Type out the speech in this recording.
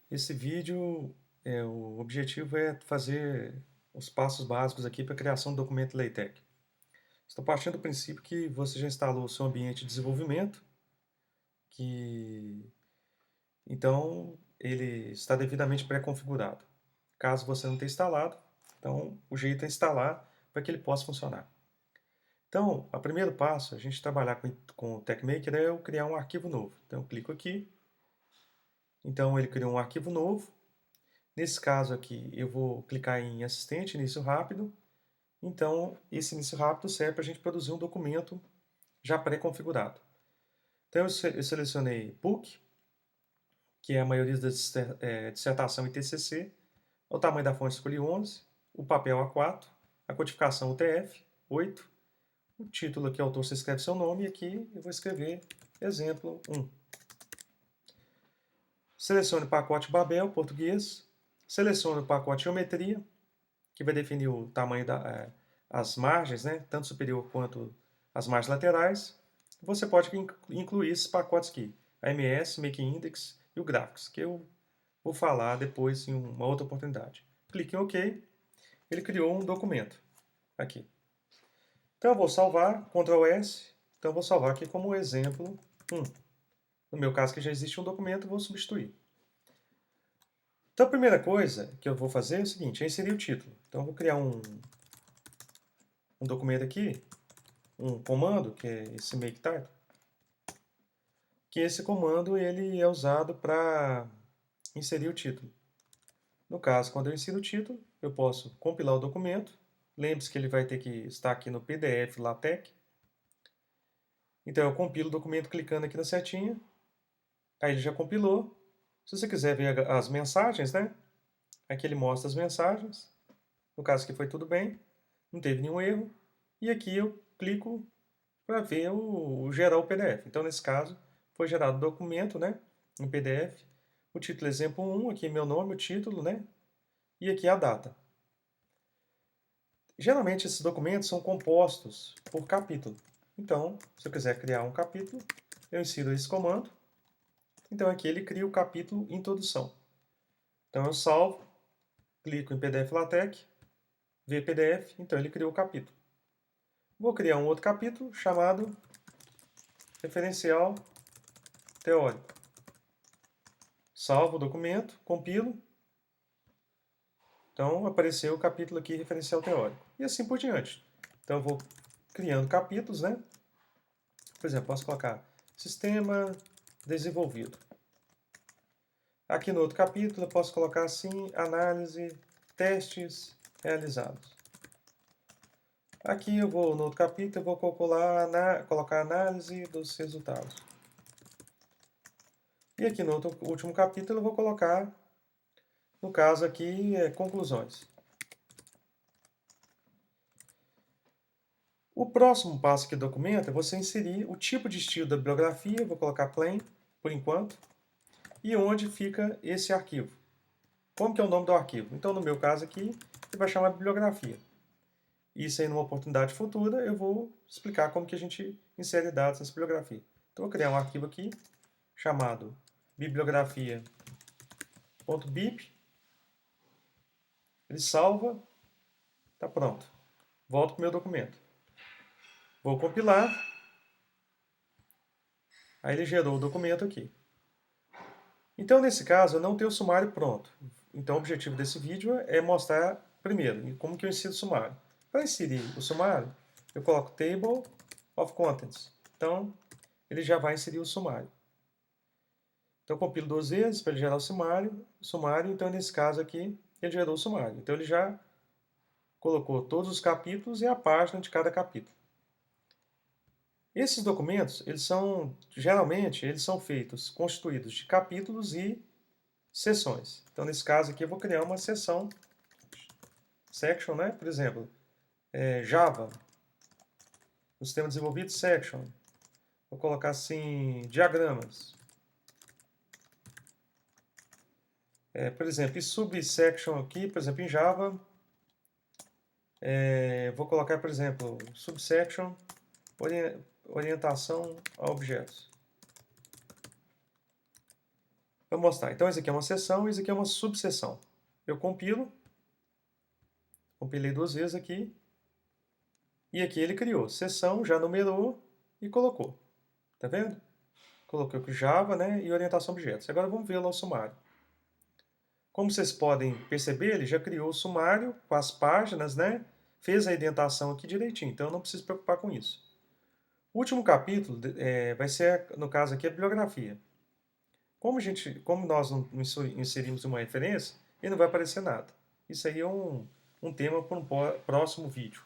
Esse vídeo, o objetivo é fazer os passos básicos aqui para a criação do documento LaTeX. Estou partindo do princípio que você já instalou o seu ambiente de desenvolvimento, que então ele está devidamente pré-configurado. Caso você não tenha instalado, então o jeito é instalar para que ele possa funcionar. Então, o primeiro passo, a gente trabalhar com o TechMaker é eu criar um arquivo novo. Então, eu clico aqui, então ele criou um arquivo novo. Nesse caso aqui, eu vou clicar em assistente, início rápido. Então, esse início rápido serve para a gente produzir um documento já pré-configurado. Então, eu selecionei PUC, que é a maioria da dissertação e TCC. O tamanho da fonte escolhi 11, o papel A4, a codificação UTF, 8. O título aqui, autor, você escreve seu nome, e aqui eu vou escrever exemplo 1. Selecione o pacote Babel, português. Selecione o pacote Geometria, que vai definir o tamanho das margens, né, tanto superior quanto as margens laterais. Você pode incluir esses pacotes aqui, a MS, Make Index e o Graphics, que eu vou falar depois em uma outra oportunidade. Clique em OK, ele criou um documento aqui. Então eu vou salvar, Ctrl S, então eu vou salvar aqui como exemplo 1. No meu caso que já existe um documento, eu vou substituir. Então a primeira coisa que eu vou fazer é o seguinte, é inserir o título. Então eu vou criar um documento aqui, um comando, que é esse make title, que esse comando ele é usado para inserir o título. No caso, quando eu insiro o título, eu posso compilar o documento. Lembre-se que ele vai ter que estar aqui no PDF LaTeX. Então eu compilo o documento clicando aqui na setinha. Aí ele já compilou. Se você quiser ver as mensagens, né? Aqui ele mostra as mensagens. No caso aqui foi tudo bem, não teve nenhum erro. E aqui eu clico para ver gerar o PDF. Então nesse caso foi gerado o documento, né? Em PDF. O título exemplo 1, aqui meu nome, o título, né? E aqui a data. Geralmente esses documentos são compostos por capítulo. Então, se eu quiser criar um capítulo, eu insiro esse comando. Então aqui ele cria o capítulo Introdução. Então eu salvo, clico em PDF LaTeX, ver PDF, então ele criou o capítulo. Vou criar um outro capítulo chamado Referencial Teórico. Salvo o documento, compilo. Então apareceu o capítulo aqui, Referencial Teórico. E assim por diante. Então eu vou criando capítulos, né? Por exemplo, posso colocar Sistema Desenvolvido. Aqui no outro capítulo eu posso colocar assim, Análise, Testes Realizados. Aqui eu vou, no outro capítulo, eu vou colocar análise dos resultados. E aqui no último capítulo eu vou colocar, no caso aqui, conclusões. O próximo passo aqui do documento é você inserir o tipo de estilo da bibliografia, vou colocar plain, por enquanto, e onde fica esse arquivo. Como que é o nome do arquivo? Então, no meu caso aqui, ele vai chamar bibliografia. Isso aí, numa oportunidade futura, eu vou explicar como que a gente insere dados nessa bibliografia. Então, eu vou criar um arquivo aqui, chamado bibliografia.bib. Ele salva, está pronto. Volto para o meu documento. Vou compilar. Aí ele gerou o documento aqui. Então, nesse caso, eu não tenho o sumário pronto. Então, o objetivo desse vídeo é mostrar, primeiro, como que eu insiro o sumário. Para inserir o sumário, eu coloco Table of Contents. Então, ele já vai inserir o sumário. Então, eu compilo 2 vezes para ele gerar o sumário. Então, nesse caso aqui, ele gerou o sumário. Então, ele já colocou todos os capítulos e a página de cada capítulo. Esses documentos, geralmente, eles são constituídos de capítulos e seções. Então, nesse caso aqui, eu vou criar uma seção, section, né? Por exemplo, Java, no sistema desenvolvido, section. Vou colocar assim, diagramas. Por exemplo, e subsection aqui, por exemplo, em Java, vou colocar, por exemplo, subsection, orientação a objetos. Vou mostrar. Então, isso aqui é uma seção, isso aqui é uma subseção. Eu compilei duas vezes aqui, e aqui ele criou seção, já numerou e colocou. Tá vendo? Colocou aqui Java, né, e orientação a objetos. Agora vamos ver lá o sumário. Como vocês podem perceber, ele já criou o sumário com as páginas, né? Fez a indentação aqui direitinho, então eu não preciso preocupar com isso. O último capítulo vai ser, no caso aqui, a bibliografia. Como nós não inserimos uma referência, ele não vai aparecer nada. Isso aí é um tema para um próximo vídeo.